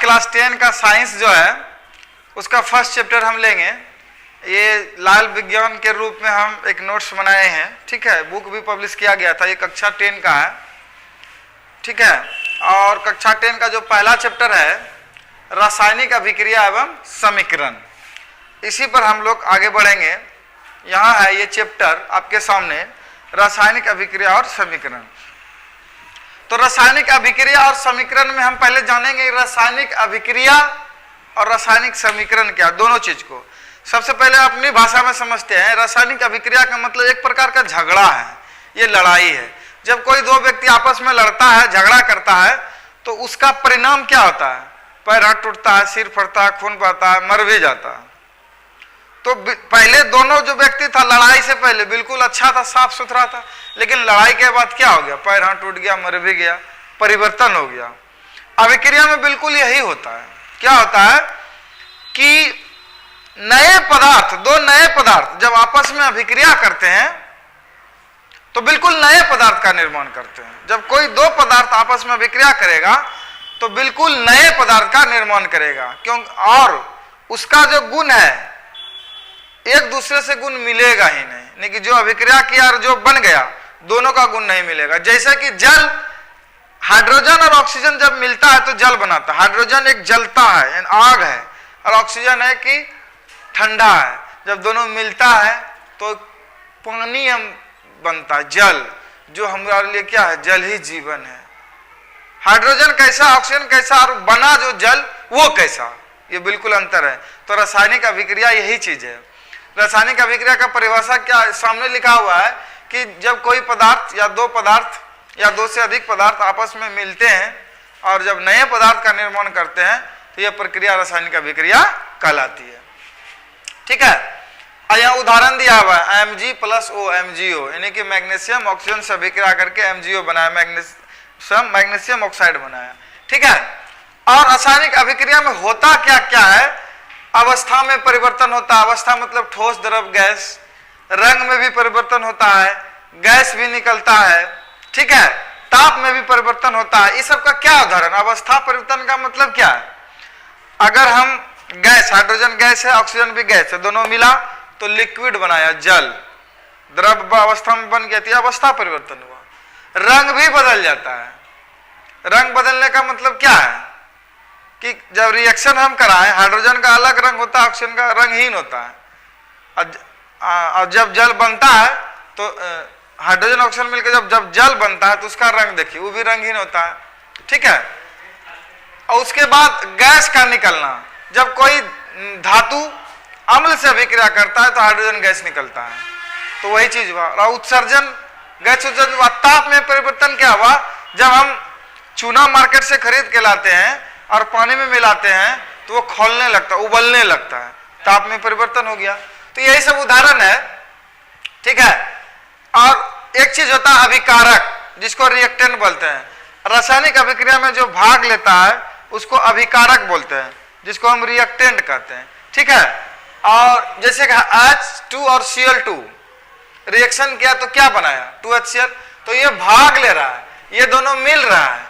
Class 10 का science जो है उसका फर्स्ट चैप्टर हम लेंगे। ये लाल विज्ञान के रूप में हम एक नोट्स बनाए हैं, ठीक है। बुक भी पब्लिश किया गया था, ये कक्षा 10 का है, ठीक है। और कक्षा 10 का जो पहला चैप्टर है रासायनिक अभिक्रिया एवं समीकरण, इसी पर हम लोग आगे बढ़ेंगे। यहाँ है ये चैप्टर आपके सामने, रासायनिक अभिक्रिया और समीकरण। तो रासायनिक अभिक्रिया और समीकरण में हम पहले जानेंगे रासायनिक अभिक्रिया और रासायनिक समीकरण क्या, दोनों चीज को। सबसे पहले अपनी भाषा में समझते हैं। रासायनिक अभिक्रिया का मतलब एक प्रकार का झगड़ा है, ये लड़ाई है। जब कोई दो व्यक्ति आपस में लड़ता है, झगड़ा करता है, तो उसका परिणाम क्या होता है? पैर हाथ टूटता है, सिर फटता है, खून बहता है, मर भी जाता है। तो पहले दोनों जो व्यक्ति था लड़ाई से पहले बिल्कुल अच्छा था, साफ सुथरा था, लेकिन लड़ाई के बाद क्या हो गया? पैर हाथ टूट गया, मर भी गया, परिवर्तन हो गया। अभिक्रिया में बिल्कुल यही होता है। क्या होता है कि नए पदार्थ, दो नए पदार्थ जब आपस में अभिक्रिया करते हैं तो बिल्कुल नए पदार्थ का निर्माण करते हैं। जब कोई दो पदार्थ आपस में अभिक्रिया करेगा तो बिल्कुल नए पदार्थ का निर्माण करेगा, क्यों? और उसका जो गुण है एक दूसरे से गुण मिलेगा ही नहीं कि जो अभिक्रिया किया और जो बन गया दोनों का गुण नहीं मिलेगा। जैसे कि जल, हाइड्रोजन और ऑक्सीजन जब मिलता है तो जल बनाता है। हाइड्रोजन एक जलता है, आग है, और ऑक्सीजन है कि ठंडा है। जब दोनों मिलता है तो पानी हम बनता है, जल, जो हमारे लिए क्या है? जल ही जीवन है। हाइड्रोजन कैसा, ऑक्सीजन कैसा, और बना जो जल वो कैसा, ये बिल्कुल अंतर है। तो रासायनिक अभिक्रिया यही चीज है। रासायनिक अभिक्रिया का परिभाषा क्या सामने लिखा हुआ है कि जब कोई पदार्थ या दो पदार्थ या दो से अधिक पदार्थ आपस में मिलते हैं और जब नए पदार्थ का निर्माण करते हैं तो यह प्रक्रिया रासायनिक अभिक्रिया कहलाती है, ठीक है। यहाँ उदाहरण दिया हुआ है Mg+O MgO, यानी कि मैग्नीशियम ऑक्सीजन से अभिक्रिया करके MgO बनाया, मैग्नीशियम ऑक्साइड बनाया, ठीक है। और रासायनिक अभिक्रिया में होता क्या क्या है? अवस्था में परिवर्तन होता है। अवस्था मतलब ठोस, द्रव, गैस। रंग में भी परिवर्तन होता है, गैस भी निकलता है, ठीक है। ताप में भी परिवर्तन होता है। इस सब का क्या उदाहरण? अवस्था परिवर्तन का मतलब क्या है? अगर हम गैस, हाइड्रोजन गैस है, ऑक्सीजन भी गैस है, दोनों मिला तो लिक्विड बनाया, जल, द्रव अवस्था में बन गया, तो अवस्था परिवर्तन हुआ। रंग भी बदल जाता है। रंग बदलने का मतलब क्या है कि जब रिएक्शन हम कराएं, हाइड्रोजन का अलग रंग होता है, ऑक्सीजन का रंगहीन होता है। और जब जल बनता है तो हाइड्रोजन ऑक्सीजन मिलकर जब जल बनता है तो उसका रंग देखिए, वो भी रंगहीन होता है, ठीक है। और उसके बाद गैस का निकलना, जब कोई धातु अम्ल से अभिक्रिया करता है तो हाइड्रोजन गैस निकलता है, तो वही चीज हुआ। और उत्सर्जन, गैस उत्सर्जन हुआ। ताप में परिवर्तन क्या हुआ? जब हम चूना मार्केट से खरीद के लाते हैं और पानी में मिलाते हैं तो वो खौलने लगता है, उबलने लगता है, ताप में परिवर्तन हो गया। तो यही सब उदाहरण है, ठीक है। और एक चीज होता है अभिकारक, जिसको रिएक्टेंट बोलते हैं। रासायनिक अभिक्रिया में जो भाग लेता है उसको अभिकारक बोलते हैं, जिसको हम रिएक्टेंट कहते हैं, ठीक है। और जैसे कि H2 और Cl2 रिएक्शन किया तो क्या बनाया? 2HCl। तो ये भाग ले रहा है, ये दोनों मिल रहा है,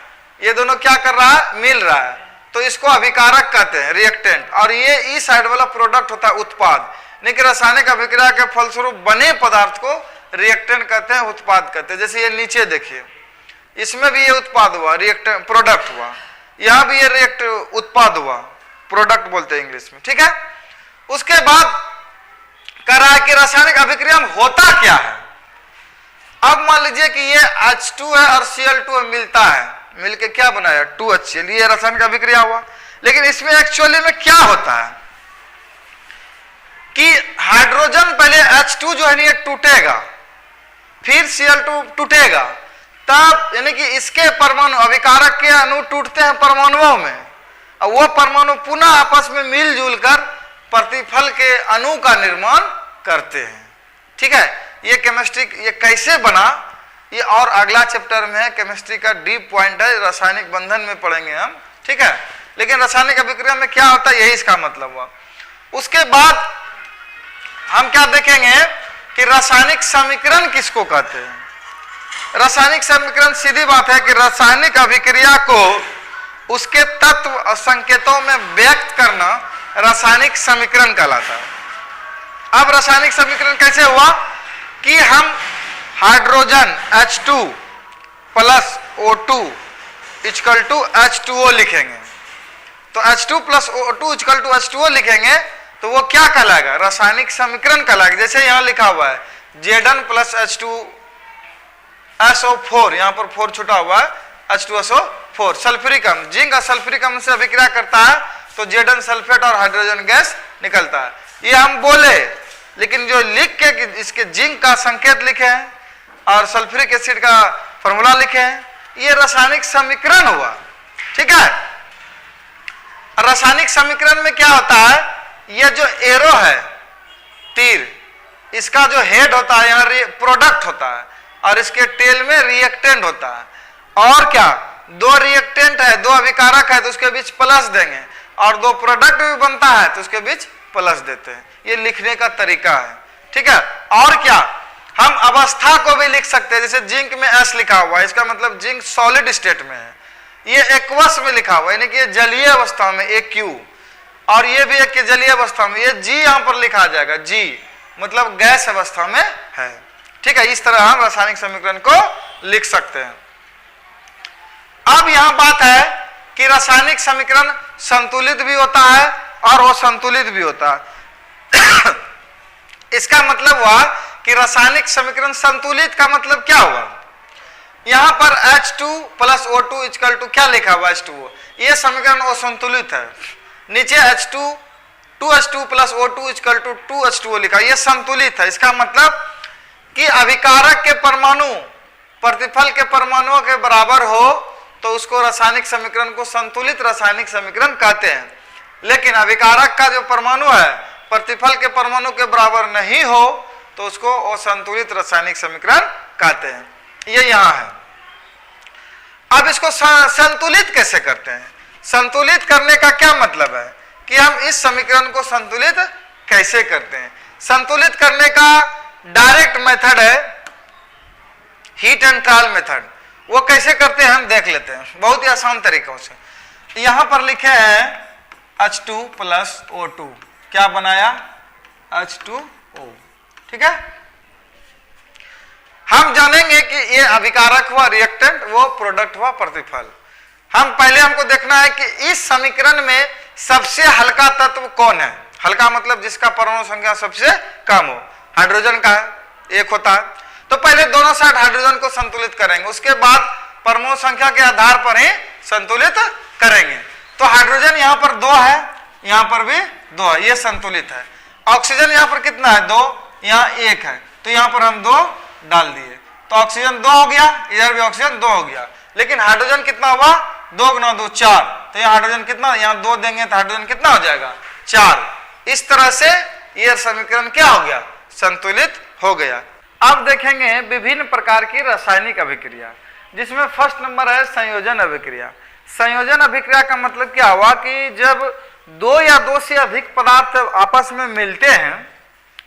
ये दोनों क्या कर रहा है? मिल रहा है, तो इसको अभिकारक कहते हैं, रिएक्टेंट। और ये ई साइड वाला प्रोडक्ट होता है उत्पाद। लेकिन रासायनिक अभिक्रिया के फलस्वरूप बने पदार्थ को रिएक्टेंट कहते हैं, उत्पाद कहते हैं। जैसे ये नीचे देखिए, इसमें भी ये उत्पाद हुआ, रिएक्टेंट प्रोडक्ट हुआ, यहां भी ये रिएक्ट उत्पाद हुआ, प्रोडक्ट बोलते हैं इंग्लिश में, ठीक है। उसके बाद कह रहा है कि रासायनिक अभिक्रिया में होता क्या है। अब मान लीजिए कि ये H2 है और Cl2 मिलता है, मिलके क्या बनाया? 2HCl, ये रासायनिक अभिक्रिया हुआ। लेकिन इसमें एक्चुअली में क्या होता है कि हाइड्रोजन पहले H2 जो है ये टूटेगा, फिर Cl2 टूटेगा, तब यानी कि इसके परमाणु, अभिकारक के अणु टूटते हैं परमाणुओं में, और वो परमाणु पुनः आपस में मिलजुल कर प्रतिफल के अणु का निर्माण करते हैं, ठीक है। ये केमिस्ट्री, ये कैसे बना, ये और अगला चैप्टर में है, केमिस्ट्री का डीप पॉइंट है, रासायनिक बंधन में पढ़ेंगे हम, ठीक है। लेकिन रासायनिक अभिक्रिया में क्या होता है, यही इसका मतलब हुआ। उसके बाद हम क्या देखेंगे कि रासायनिक समीकरण किसको कहते हैं। रासायनिक समीकरण सीधी बात है कि रासायनिक अभिक्रिया को उसके तत्व और संकेतों में व्यक्त करना रासायनिक समीकरण कहलाता है। अब रासायनिक समीकरण कैसे हुआ कि हम hydrogen H2 plus O2 equal to H2O लिखेंगे। तो H2 plus O2 equal to H2O लिखेंगे तो वो क्या कहलाएगा? रासायनिक समीकरण कहलाएगा। जैसे यहां लिखा हुआ है Zn प्लस H2SO4, यहां पर 4 छुटा हुआ है, H2SO4 सल्फ्यूरिक अम्ल, जिंक और सल्फ्यूरिक अम्ल से अभिक्रिया करता है तो Zn सल्फेट और हाइड्रोजन गैस निकलता है। ये हम बोले, लेकिन जो लिख के इसके जिंक का संकेत लिखे हैं और सल्फ्यूरिक एसिड का फॉर्मूला लिखे हैं, ये रासायनिक समीकरण हुआ। ठीक है, रासायनिक समीकरण में क्या होता है, ये जो एरो है तीर, इसका जो हेड होता है यहाँ प्रोडक्ट होता है और इसके टेल में रिएक्टेंट होता है। और क्या, दो रिएक्टेंट है, दो अभिकारक है तो उसके बीच प्लस देंगे, और दो प्रोडक्ट भी बनता है तो उसके बीच प्लस देते हैं। ये लिखने का तरीका है। ठीक है, और क्या, हम अवस्था को भी लिख सकते हैं। जैसे जिंक में S लिखा हुआ है, इसका मतलब जिंक सॉलिड स्टेट में है। ये एक्वस में लिखा हुआ है, यानी कि जलीय अवस्था में AQ, और ये भी एक जलीय अवस्था में, ये G यहां पर लिखा जाएगा, G मतलब गैस अवस्था में है। ठीक है, इस तरह हम रासायनिक समीकरण को लिख सकते हैं। अब यहां बात है कि रासायनिक समीकरण संतुलित भी होता है और असंतुलित भी होता है। इसका मतलब हुआ कि रासायनिक समीकरण संतुलित का मतलब क्या हुआ, यहां पर H2 plus O2 equal to क्या लिखा हुआ H2O, ये समीकरण असंतुलित है। नीचे H2 2H2 plus O2 equal to 2H2O लिखा, ये संतुलित है। इसका मतलब कि अभिकारक के परमाणु प्रतिफल के परमाणुओं के बराबर हो तो उसको रासायनिक समीकरण को संतुलित रासायनिक समीकरण कहते हैं। लेकिन अभिकारक का जो परमाणु है प्रतिफल के परमाणु के बराबर नहीं हो तो उसको असंतुलित रासायनिक समीकरण कहते हैं। ये यहां है। अब इसको संतुलित कैसे करते हैं? संतुलित करने का क्या मतलब है कि हम इस समीकरण को संतुलित कैसे करते हैं? संतुलित करने का डायरेक्ट मेथड है हीट एंड ट्रायल मेथड। वो कैसे करते हैं हम देख लेते हैं, बहुत ही आसान तरीकों से। यहां पर लिखे हैं H2 प्लस O2, क्या बनाया H2O। ठीक है, हम जानेंगे कि ये अभिकारक हुआ रिएक्टेंट, वो प्रोडक्ट हुआ प्रतिफल। हमको देखना है कि इस समीकरण में सबसे हल्का तत्व कौन है। हल्का मतलब जिसका परमाणु संख्या सबसे कम हो। हाइड्रोजन का एक होता है, तो पहले दोनों साइड हाइड्रोजन को संतुलित करेंगे, उसके बाद परमाणु संख्या के आधार पर ही संतुलित करेंगे। तो हाइड्रोजन यहाँ पर 2 है, यहाँ पर भी 2 है, ये संतुलित है। ऑक्सीजन यहाँ पर कितना है 2, यहाँ 1 है, तो यहाँ पर हम 2 डाल दिए तो ऑक्सीजन 2 हो गया, इधर भी ऑक्सीजन 2 हो गया। लेकिन हाइड्रोजन कितना हुआ 2 गुना 2 4, तो यहाँ हाइड्रोजन कितना, यहाँ 2 देंगे तो हाइड्रोजन कितना हो जाएगा 4। इस तरह से यह समीकरण क्या हो गया, संतुलित हो गया। अब देखेंगे विभिन्न प्रकार की रासायनिक अभिक्रिया, जिसमें फर्स्ट नंबर है संयोजन अभिक्रिया। संयोजन अभिक्रिया का मतलब क्या हुआ कि जब 2 या 2 से अधिक पदार्थ आपस में मिलते हैं,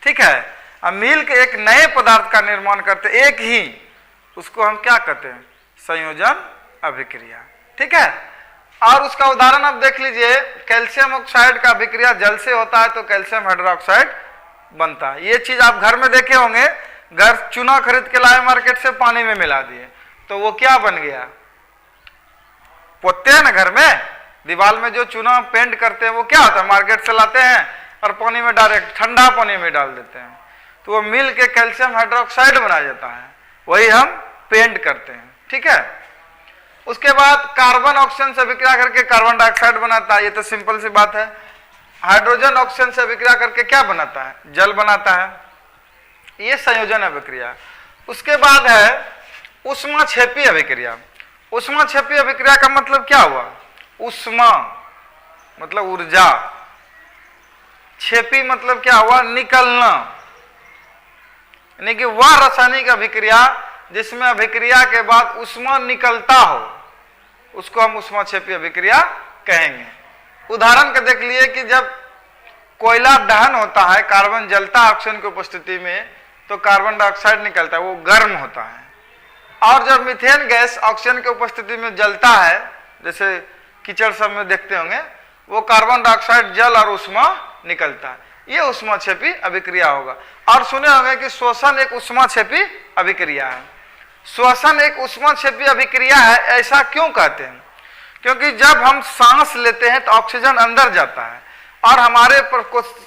ठीक है, अब मिल के एक नए पदार्थ का निर्माण करते, एक ही, उसको हम क्या कहते हैं, संयोजन अभिक्रिया। ठीक है, और उसका उदाहरण आप देख लीजिए, कैल्शियम ऑक्साइड का अभिक्रिया जल से होता है तो कैल्शियम हाइड्रोक्साइड बनता है। ये चीज आप घर में देखे होंगे, घर चूना खरीद के लाए मार्केट से, पानी में मिला दिए तो वो क्या बन गया, पोतते हैं ना घर में, दीवार में जो चूना पेंट करते हैं वो क्या होता है, मार्केट से लाते हैं और पानी में डायरेक्ट ठंडा पानी में डाल देते हैं तो वो मिल के कैल्शियम हाइड्रोक्साइड बना जाता है, वही हम पेंट करते हैं। ठीक है, उसके बाद कार्बन ऑक्सीजन से अभिक्रिया करके कार्बन डाइऑक्साइड बनाता है, ये तो सिंपल सी बात है। हाइड्रोजन ऑक्सीजन से अभिक्रिया करके क्या बनाता है, जल बनाता है, ये संयोजन अभिक्रिया। उसके बाद है ऊष्माक्षेपी अभिक्रिया। ऊष्माक्षेपी अभिक्रिया का मतलब क्या हुआ, ऊष्मा मतलब ऊर्जा, क्षेपी मतलब क्या हुआ, निकलना, यानी कि वह रासायनिक अभिक्रिया जिसमें अभिक्रिया के बाद ऊष्मा निकलता हो उसको हम ऊष्माक्षेपी अभिक्रिया कहेंगे। उदाहरण के देख लिए कि जब कोयला दहन होता है, कार्बन जलता है ऑक्सीजन की उपस्थिति में तो कार्बन डाइऑक्साइड निकलता है, वो गर्म होता है। और जब मीथेन गैस ऑक्सीजन की उपस्थिति में जलता है, जैसे कीचड़ सब में देखते होंगे, वो कार्बन डाइऑक्साइड, जल और ऊष्मा निकलता है, ये ऊष्माक्षेपी अभिक्रिया होगा। और सुने होंगे कि श्वसन एक ऊष्माक्षेपी अभिक्रिया है। श्वसन एक ऊष्माक्षेपी अभिक्रिया है, ऐसा क्यों कहते हैं? क्योंकि जब हम सांस लेते हैं तो ऑक्सीजन अंदर जाता है और हमारे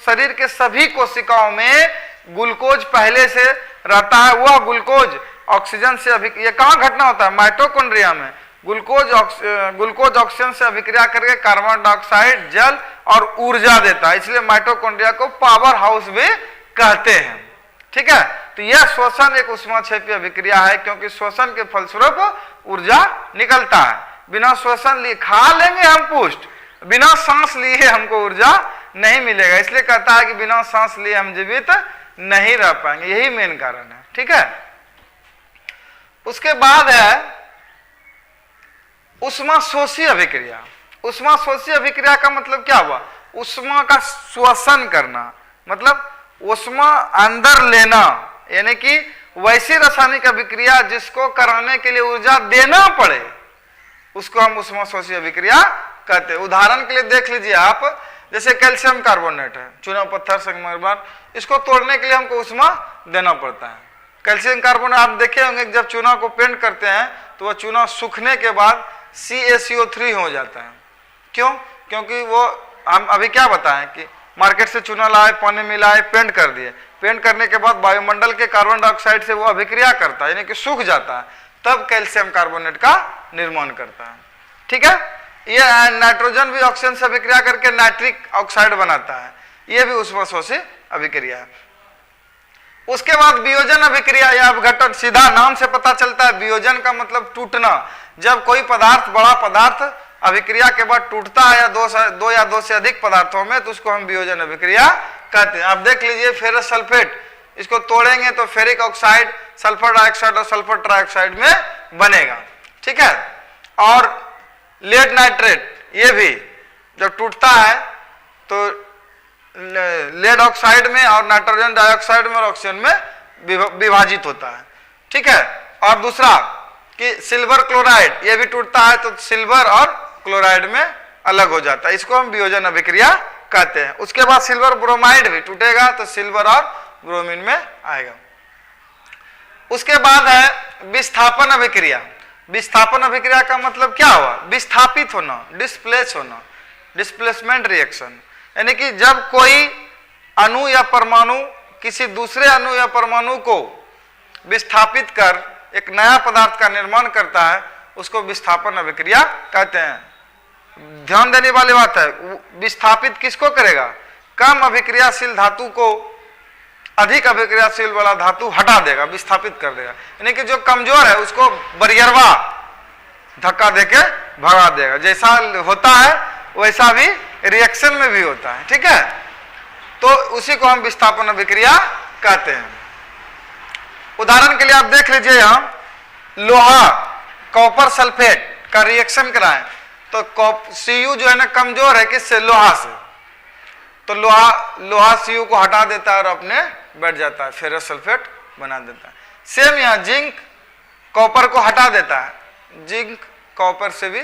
शरीर के सभी कोशिकाओं में ग्लूकोज पहले से रहता है। वह ग्लूकोज ऑक्सीजन से ये कहाँ घटना होता है? माइटोकॉन्ड्रिया में। ग्लूकोज ऑक्सीजन से अभिक्रिया करके कार्बन डाइऑक्साइड, जल और ऊर्जा देता है, इसलिए माइटोकॉन्ड्रिया को पावर हाउस भी कहते हैं। ठीक है, तो यह श्वसन एक ऊष्माक्षेपी अभिक्रिया है, क्योंकि श्वसन के फलस्वरूप ऊर्जा निकलता है। बिना श्वसन लिए खा लेंगे हम पुष्ट, बिना सांस लिए हमको ऊर्जा नहीं मिलेगा, इसलिए कहता है कि बिना सांस लिए हम जीवित नहीं रह पाएंगे, यही मेन कारण है। ठीक है, उसके बाद है ऊष्माशोषी अभिक्रिया। ऊष्माशोषी अभिक्रिया का मतलब क्या हुआ? ऊष्मा का श्वसन करना, मतलब ऊष्मा अंदर लेना, यानी कि वैसी रासायनिक अभिक्रिया जिसको कराने के लिए ऊर्जा देना पड़े, उसको हम ऊष्माशोषी अभिक्रिया कहते हैं। उदाहरण के लिए देख लीजिए आप, जैसे कैल्शियम कार्बोनेट है, चूना पत्थर संगमरमर, इसको तोड़ने के लिए हमको ऊष्मा देना पड़ता है। कैल्शियम कार्बोनेट आप देखे होंगे, जब चूना को पेंट करते हैं तो वह चूना सूखने के बाद CaCO3 हो जाता है। क्यों? क्योंकि वो हम अभी क्या बताएं कि मार्केट से चूना लाए, पानी मिलाए, पेंट कर दिए, पेंट करने के बाद वायुमंडल के कार्बन डाइऑक्साइड से वो अभिक्रिया करता है, यानी कि सूख जाता है, तब कैल्शियम कार्बोनेट का निर्माण करता है। ठीक है, ये नाइट्रोजन भी ऑक्सीजन से अभिक्रिया करके नाइट्रिक ऑक्साइड बनाता है, ये भी ऊष्माशोषी अभिक्रिया है। उसके बाद वियोजन अभिक्रिया या अपघटन, सीधा नाम से पता चलता है, वियोजन का मतलब टूटना। जब कोई पदार्थ, बड़ा पदार्थ अभिक्रिया के बाद टूटता है या दो या दो से अधिक पदार्थों में, तो उसको हम वियोजन अभिक्रिया कहते हैं। आप देख लीजिए फेरस सल्फेट, इसको तोड़ेंगे तो फेरिक ऑक्साइड सल्फर डाइऑक्साइड और सल्फर ट्राइऑक्साइड में बनेगा। ठीक है, और लेड नाइट्रेट, ये भी जब टूटता है तो लेड ऑक्साइड में और नाइट्रोजन डाइऑक्साइड में और ऑक्सीजन में विभाजित होता है। ठीक है, और दूसरा कि सिल्वर क्लोराइड, ये भी टूटता है तो सिल्वर और क्लोराइड में अलग हो जाता है, इसको हम वियोजन अभिक्रिया कहते हैं। उसके बाद सिल्वर ब्रोमाइड भी टूटेगा तो सिल्वर और ब्रोमीन में आएगा। उसके बाद है विस्थापन अभिक्रिया। विस्थापन अभिक्रिया का मतलब क्या हुआ? विस्थापित होना, डिस्प्लेस होना, डिस्प्लेसमेंट रिएक्शन, यानी कि जब कोई अणु या परमाणु किसी दूसरे अणु या परमाणु को विस्थापित कर एक नया पदार्थ का निर्माण करता है, उसको विस्थापन अभिक्रिया कहते हैं। ध्यान देने वाली बात है, विस्थापित किसको करेगा? कम अभिक्रियाशील धातु को अधिक अभिक्रियाशील वाला धातु हटा देगा, विस्थापित कर देगा, यानी कि जो कमजोर है उसको बरियरवा धक्का देके भगा देगा। जैसा होता है वैसा भी रिएक्शन में भी होता है। ठीक है, तो उसी को हम विस्थापन अभिक्रिया कहते हैं। उदाहरण के लिए आप देख लीजिए, यहां लोहा कॉपर सल्फेट का रिएक्शन कराएं तो Cu जो है ना कमजोर है किससे? लोहा से, तो लोहा Cu को हटा देता है और अपने बैठ जाता है, फेरस सल्फेट बना देता है। सेम यहां जिंक कॉपर को हटा देता है, जिंक कॉपर से भी,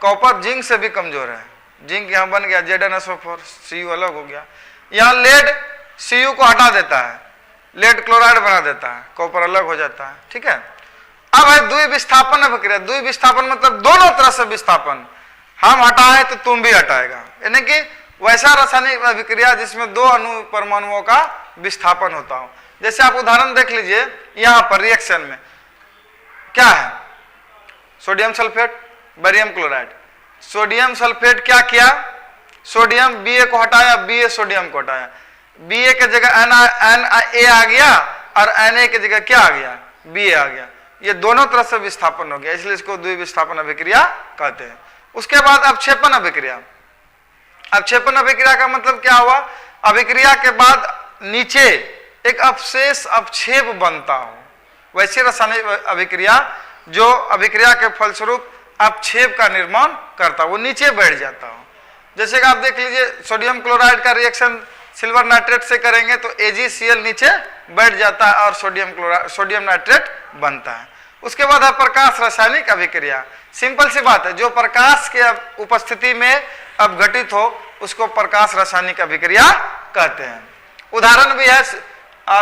कॉपर जिंक से भी कमजोर है, जिंक यहां बन गया ZnSO4, Cu अलग हो गया। यहां लेड Cu को हटा देता है, लेड क्लोराइड बना देता है, कॉपर अलग हो जाता है। ठीक है, अब है द्विविस्थापन अभिक्रिया। द्विविस्थापन मतलब दोनों तरह से विस्थापन, हम हटाए तो तुम भी हटाएगा, यानी कि वैसा रासायनिक अभिक्रिया जिसमें दो अणु परमाणुओं का विस्थापन होता हो। जैसे आप उदाहरण देख लीजिए, यहां पर रिएक्शन में क्या है? Sodium sulphate, barium chloride. Sodium sulphate क्या किया? सोडियम Ba को हटाया, Ba सोडियम को हटाया, Ba के जगह Na आ गया और Na की जगह क्या आ गया? Ba आ गया। ये दोनों तरह से विस्थापन हो गया, इसलिए इसको द्विविस्थापन अभिक्रिया कहते हैं। उसके बाद अवक्षेपण अभिक्रिया। अवक्षेपण अभिक्रिया का मतलब क्या हुआ? अभिक्रिया के बाद नीचे एक अवशेष अवक्षेप बनता हो, वैसे रासायनिक अभिक्रिया जो अभिक्रिया के फलस्वरूप अवक्षेप का निर्माण करता हो, वो नीचे बैठ जाता हो। जैसे कि आप देख लीजिए, सोडियम क्लोराइड का रिएक्शन सिल्वर नाइट्रेट से करेंगे तो AgCl नीचे बैठ जाता है और सोडियम नाइट्रेट बनता है। उसके बाद है प्रकाश रासायनिक अभिक्रिया। सिंपल सी बात है, जो प्रकाश के उपस्थिति में अब घटित हो उसको प्रकाश रासायनिक अभिक्रिया कहते हैं। उदाहरण भी है,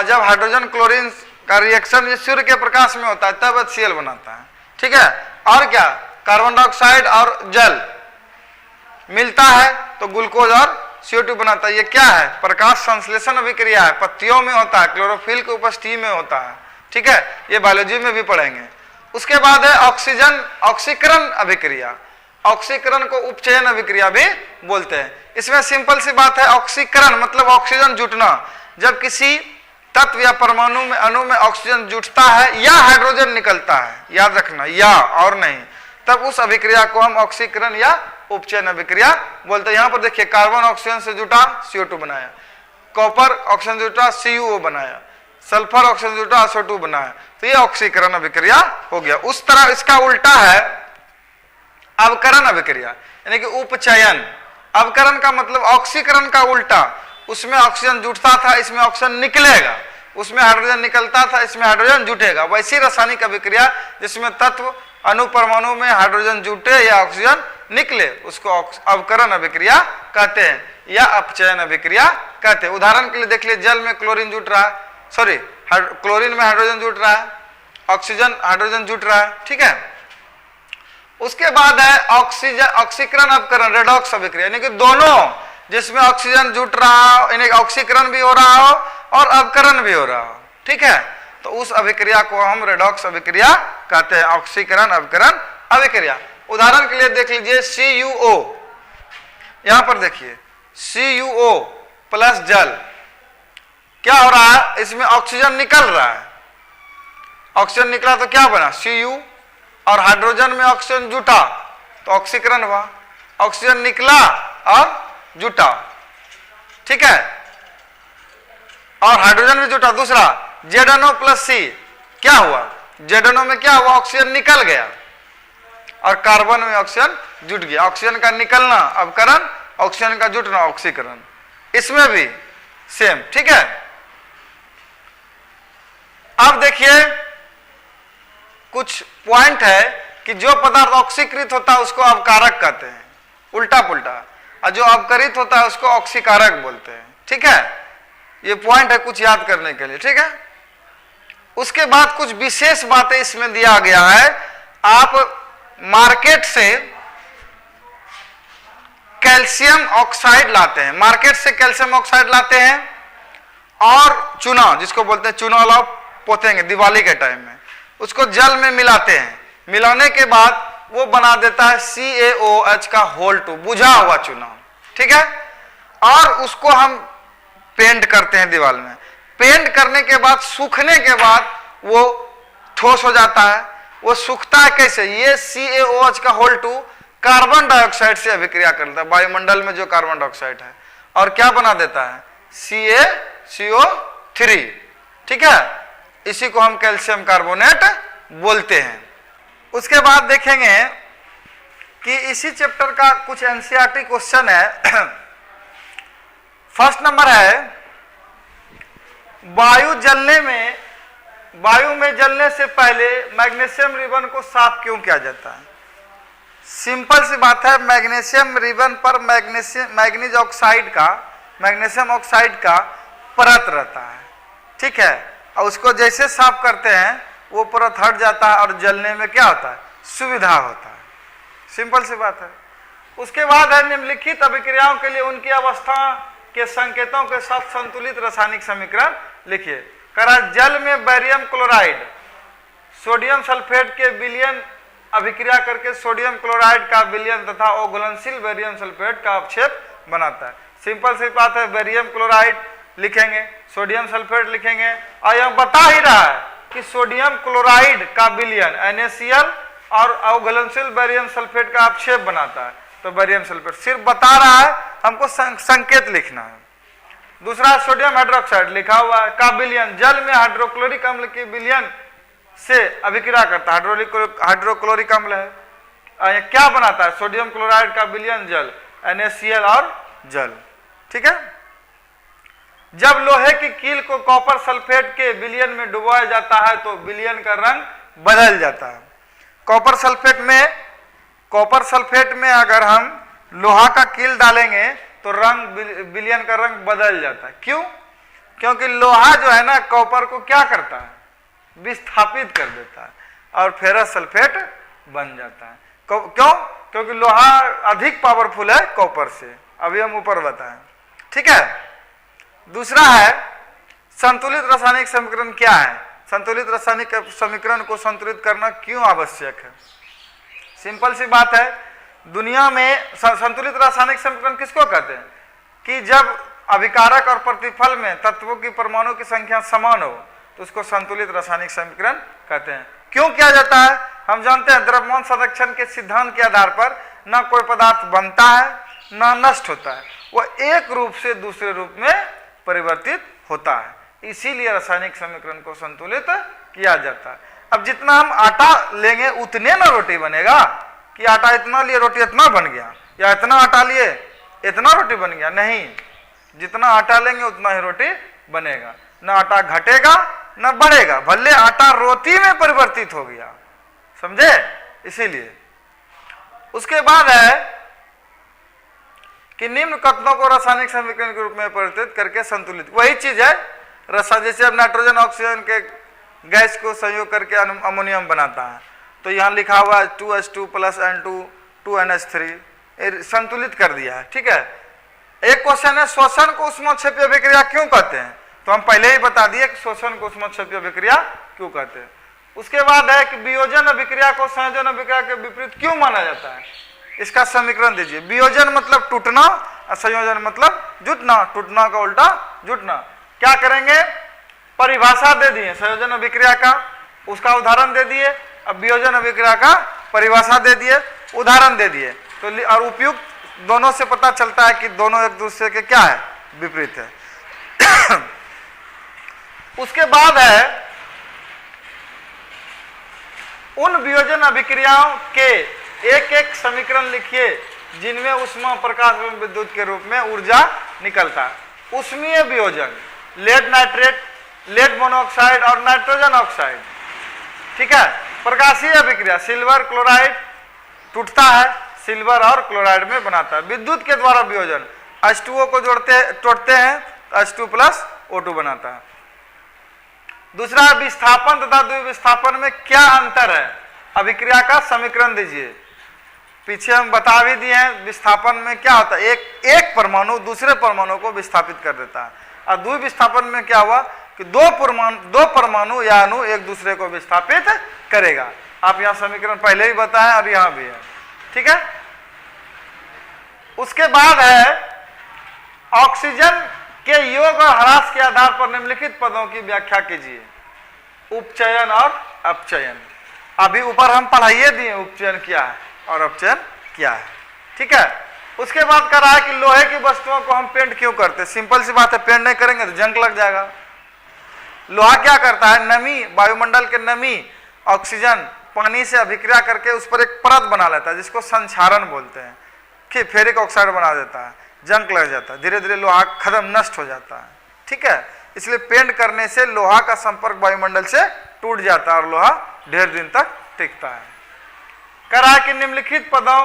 जब हाइड्रोजन क्लोरीन का रिएक्शन सूर्य के प्रकाश में होता है तब HCl बनाता है, ठीक है। और क्या, कार्बन डाइऑक्साइड और जल मिलता है तो ग्लूकोज और CO2 बनाता है। ये क्या है, प्रकाश संश्लेषण अभिक्रिया है, पत्तियों में होता है, क्लोरोफिल की उपस्थिति में होता है, ठीक है। ये बायोलॉजी में भी पढ़ेंगे। उसके बाद है ऑक्सीजन ऑक्सीकरण अभिक्रिया। ऑक्सीकरण को उपचयन अभिक्रिया भी बोलते हैं। इसमें सिंपल सी बात है, ऑक्सीकरण मतलब ऑक्सीजन जुटना। जब किसी तत्व या परमाणु में अणु में ऑक्सीजन जुटता है या हाइड्रोजन निकलता है, याद रखना, या और नहीं, तब उस अभिक्रिया को हम ऑक्सीकरण या उपचयन अभिक्रिया बोलते हैं। यहां पर देखिए, कार्बन ऑक्सीजन से जुटा CO2 बनाया, कॉपर ऑक्सीजन जुटा CuO बनाया, सल्फर ऑक्सीजन जुटा SO2 बनाया, तो ये ऑक्सीकरण अभिक्रिया हो गया। उस तरह इसका उल्टा है अवकरण अभिक्रिया, यानी कि उपचयन। अवकरण का मतलब ऑक्सीकरण का उल्टा, उसमें ऑक्सीजन जुटता था, इसमें ऑक्सीजन निकलेगा, उसमें हाइड्रोजन निकलता था, इसमें हाइड्रोजन जुटेगा। वैसी रासायनिक अभिक्रिया जिसमें तत्व अणु परमाणु में हाइड्रोजन जुटे या ऑक्सीजन निकले उसको अवकरण अभिक्रिया कहते हैं या अपचयन अभिक्रिया कहते हैं। उदाहरण के लिए देख लिए, जल में क्लोरीन जुट रहा है, सॉरी क्लोरीन में हाइड्रोजन जुट रहा है, ऑक्सीजन हाइड्रोजन जुट रहा है, ठीक है। उसके बाद है ऑक्सीजन ऑक्सीकरण अपकरण रेडॉक्स अभिक्रिया, यानी कि दोनों, जिसमें ऑक्सीजन जुट रहा हो, यानी ऑक्सीकरण भी हो रहा हो और अपकरण भी हो रहा हो, ठीक है, तो उस अभिक्रिया को हम रेडॉक्स अभिक्रिया कहते हैं, ऑक्सीकरण अपकरण अभिक्रिया। उदाहरण के लिए देख लीजिए, CuO, यहां पर देखिए CuO प्लस जल, क्या हो रहा है, इसमें ऑक्सीजन निकल रहा है, ऑक्सीजन निकला तो क्या बना Cu, और हाइड्रोजन में ऑक्सीजन जुटा तो ऑक्सीकरण हुआ, ऑक्सीजन निकला और जुटा, ठीक है, और हाइड्रोजन भी जुटा। दूसरा ZnO प्लस C, क्या हुआ, ZnO में क्या हुआ, ऑक्सीजन निकल गया और कार्बन में ऑक्सीजन जुट गया। ऑक्सीजन का निकलना अवकरण, ऑक्सीजन का जुटना ऑक्सीकरण। इसमें भी सेम, ठीक है। अब देखिए कुछ पॉइंट है कि जो पदार्थ ऑक्सीकृत होता है उसको अवकारक कहते हैं, उल्टा पुल्टा, और जो अवकरित होता है उसको ऑक्सीकारक बोलते हैं, ठीक है। ये पॉइंट है कुछ याद करने के लिए, ठीक है। उसके बाद कुछ विशेष बातें इसमें दिया गया है। आप मार्केट से कैल्शियम ऑक्साइड लाते हैं, मार्केट से कैल्शियम ऑक्साइड लाते हैं और चूना, जिसको बोलते हैं चूना वाला पोतेंगे दिवाली के टाइम में, उसको जल में मिलाते हैं। मिलाने के बाद वो बना देता है CaOH का होल 2, बुझा हुआ चूना, ठीक है। और उसको हम पेंट करते हैं दीवार में। पेंट करने के बाद, सूखने के बाद वो ठोस हो जाता है। वो सूखता है कैसे, ये CaOH का होल 2 कार्बन डाइऑक्साइड से अभिक्रिया करता है, वायुमंडल में जो कार्बन डाइऑक्साइड है, और क्या बना देता है CaCO3, ठीक है। इसी को हम कैल्शियम कार्बोनेट बोलते हैं। उसके बाद देखेंगे कि इसी चैप्टर का कुछ NCERT क्वेश्चन है। फर्स्ट नंबर है, वायु में जलने से पहले मैग्नीशियम रिबन को साफ क्यों किया जाता है। सिंपल सी बात है, मैग्नीशियम रिबन पर मैग्नीज ऑक्साइड का, मैग्नीशियम ऑक्साइड का परत रहता है, ठीक है, और उसको जैसे साफ करते हैं वो परत हट जाता है और जलने में क्या होता है, सुविधा होता है। सिंपल सी बात है। उसके बाद है निम्नलिखित अभिक्रियाओं के लिए उनकी अवस्था के संकेतों के साथ संतुलित रासायनिक समीकरण लिखिए। करा, जल में बैरियम क्लोराइड सोडियम सल्फेट के विलयन अभिक्रिया करके सोडियम क्लोराइड का विलयन तथा अघुलनशील बैरियम सल्फेट का अवक्षेप बनाता है। सिंपल सी बात है, बैरियम क्लोराइड लिखेंगे, सोडियम सल्फेट लिखेंगे, और यह बता ही रहा है कि सोडियम क्लोराइड का विलयन NaCl और अवघुलनशील बैरियम सल्फेट का अपक्षेप बनाता है, तो बैरियम सल्फेट सिर्फ बता रहा है, हमको संकेत लिखना है। दूसरा सोडियम हाइड्रोक्साइड लिखा हुआ है का विलयन जल में हाइड्रोक्लोरिक अम्ल के विलयन से अभिक्रिया करता है, हाइड्रोक्लोरिक अम्ल है, क्या बनाता है, सोडियम क्लोराइड का विलयन जल, NaCl और जल, ठीक है। जब लोहे की कील को कॉपर सल्फेट के विलयन में डुबोया जाता है तो विलयन का रंग बदल जाता है। कॉपर सल्फेट में अगर हम लोहा का कील डालेंगे तो रंग विलयन का रंग बदल जाता है। क्यों? क्योंकि लोहा जो है ना कॉपर को क्या करता है, विस्थापित कर देता है और फेरस सल्फेट बन जाता है। क्यों? क्योंकि लोहा अधिक पावरफुल है कॉपर से, अभी हम ऊपर बताएं। ठीक है। दूसरा है संतुलित रासायनिक समीकरण क्या है। संतुलित रासायनिक समीकरण को संतुलित करना क्यों आवश्यक है? सिंपल सी बात है, दुनिया में संतुलित रासायनिक समीकरण किसको कहते हैं कि जब अभिकारक और प्रतिफल में तत्वों की परमाणु की संख्या समान हो तो उसको संतुलित रासायनिक समीकरण कहते हैं। क्यों किया जाता है? हम जानते हैं द्रव्यमान संरक्षण के सिद्धांत के आधार पर न कोई पदार्थ बनता है न नष्ट होता है, वह एक रूप से दूसरे रूप में परिवर्तित होता है। इसीलिए रासायनिक समीकरण को संतुलित किया जाता है। अब जितना हम आटा लेंगे उतने ना रोटी बनेगा कि आटा इतना लिए रोटी इतना बन गया, या इतना आटा लिए इतना रोटी बन गया। नहीं, जितना आटा लेंगे उतना ही रोटी बनेगा। ना आटा घटेगा ना बढ़ेगा, भले आटा रोटी में परिवर्तित हो गया। समझे? इसीलिए उसके बाद है कि निम्न कथनों को रासायनिक समीकरण के रूप में परिवर्तित करके संतुलित, वही चीज है रसायन। जैसे अब नाइट्रोजन ऑक्सीजन के गैस को संयोग करके अमोनियम बनाता है, तो यहाँ लिखा हुआ है 2H2 + N2 2NH3, संतुलित कर दिया है। ठीक है। एक क्वेश्चन है श्वसन को ऊष्माक्षेपीय अभिक्रिया क्यों कहते हैं, तो हम पहले ही बता दिए कि श्वसन को ऊष्माक्षेपीय अभिक्रिया क्यों कहते हैं। उसके बाद है कि वियोजन अभिक्रिया को संयोजन अभिक्रिया के विपरीत क्यों माना जाता है, इसका समीकरण दीजिए। वियोजन मतलब टूटना और संयोजन मतलब जुटना, टूटना का उल्टा जुटना। क्या करेंगे? परिभाषा दे दिए संयोजन अभिक्रिया का, उसका उदाहरण दे दिए। अब वियोजन अभिक्रिया का परिभाषा दे दिए, उदाहरण दे दिए, तो और उपयुक्त दोनों से पता चलता है कि दोनों एक दूसरे के क्या है, विपरीत है। उसके बाद है उन वियोजन अभिक्रियाओं के एक एक समीकरण लिखिए जिनमें ऊष्मा, प्रकाश एवं विद्युत के रूप में ऊर्जा निकलता है। ऊष्मीय वियोजन लेड नाइट्रेट, लेड मोनोऑक्साइड और नाइट्रोजन ऑक्साइड। ठीक है। प्रकाशीय अभिक्रिया सिल्वर क्लोराइड टूटता है, सिल्वर और क्लोराइड में बनाता है। विद्युत के द्वारा वियोजन H2O को तोड़ते हैं तो H2 + O2 बनाता है। दूसरा विस्थापन तथा द्विविस्थापन में क्या अंतर है, अभिक्रिया का समीकरण दीजिए। पीछे हम बता भी दिए हैं विस्थापन में क्या होता है, एक परमाणु दूसरे परमाणु को विस्थापित कर देता है, और द्विविस्थापन में क्या हुआ कि दो परमाणु या अणु एक दूसरे को विस्थापित करेगा। आप यहाँ समीकरण पहले ही बताएं और यहाँ भी है। ठीक है। उसके बाद है ऑक्सीजन के योग और ह्रास के आधार पर निम्नलिखित पदों की व्याख्या कीजिए। उपचयन और अपचयन, अभी ऊपर हम पढ़ाइए दिए उपचयन क्या है और अपचयन क्या है। ठीक है। उसके बाद कह रहा है कि लोहे की वस्तुओं को हम पेंट क्यों करते हैं। सिंपल सी बात है, पेंट नहीं करेंगे तो जंग लग जाएगा। लोहा क्या करता है, नमी, वायुमंडल के नमी ऑक्सीजन पानी से अभिक्रिया करके उस पर एक परत बना लेता है जिसको संक्षारण बोलते हैं, कि फेरिक ऑक्साइड बना देता है, जंग लग जाता है, धीरे धीरे लोहा खत्म नष्ट हो जाता है। ठीक है। इसलिए पेंट करने से लोहा का संपर्क वायुमंडल से टूट जाता है और लोहा ढेर दिन तक टिकता है। कह रहा है कि निम्नलिखित पदों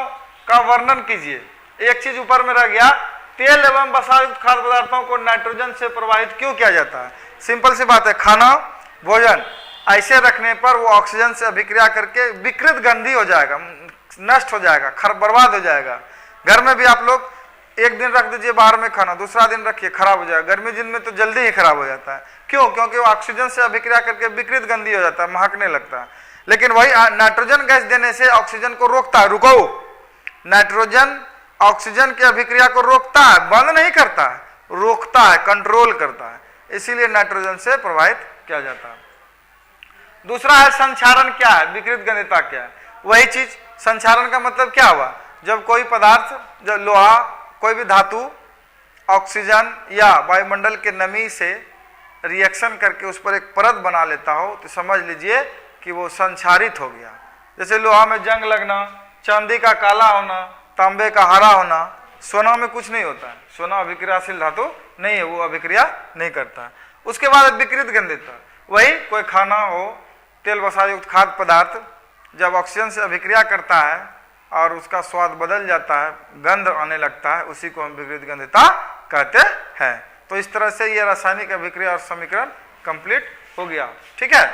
का वर्णन कीजिए। एक चीज ऊपर में रह गया, तेल एवं वसायुक्त खाद्य पदार्थों को नाइट्रोजन से प्रवाहित क्यों किया जाता है। सिंपल सी बात है, खाना भोजन ऐसे रखने पर वो ऑक्सीजन से अभिक्रिया करके विकृत गंधी हो जाएगा, नष्ट हो जाएगा, बर्बाद हो जाएगा। घर में भी आप लोग एक दिन रख दीजिए बाहर में खाना, दूसरा दिन रखिए, खराब हो जाएगा। गर्मी दिन में तो जल्दी ही खराब हो जाता है। क्यों? क्योंकि वो ऑक्सीजन से अभिक्रिया करके विकृत गंधी हो जाता है, महकने लगता है। लेकिन वही नाइट्रोजन गैस देने से ऑक्सीजन को रोकता है। रुको, नाइट्रोजन ऑक्सीजन की अभिक्रिया को रोकता है, बंद नहीं करता है, रोकता है, कंट्रोल करता है। इसीलिए नाइट्रोजन से प्रभावित किया जाता है। दूसरा है संक्षारण क्या है, विकृत गंधीता क्या है। वही चीज संक्षारण का मतलब क्या हुआ, जब कोई पदार्थ, जब लोहा, कोई भी धातु ऑक्सीजन या वायुमंडल के नमी से रिएक्शन करके उस पर एक परत बना लेता हो तो समझ लीजिए कि वो संक्षारित हो गया। जैसे लोहा में जंग लगना, चांदी का काला होना, तांबे का हरा होना। सोना में कुछ नहीं होता है, सोना अभिक्रियाशील धातु नहीं है, वो अभिक्रिया नहीं करता। उसके बाद विकृत गंधीता, वही कोई खाना हो, तेल वसा युक्त खाद्य पदार्थ जब ऑक्सीजन से अभिक्रिया करता है और उसका स्वाद बदल जाता है, गंध आने लगता है, उसी को हम विपरीत गंधता कहते हैं। तो इस तरह से ये रासायनिक अभिक्रिया और समीकरण कंप्लीट हो गया। ठीक है।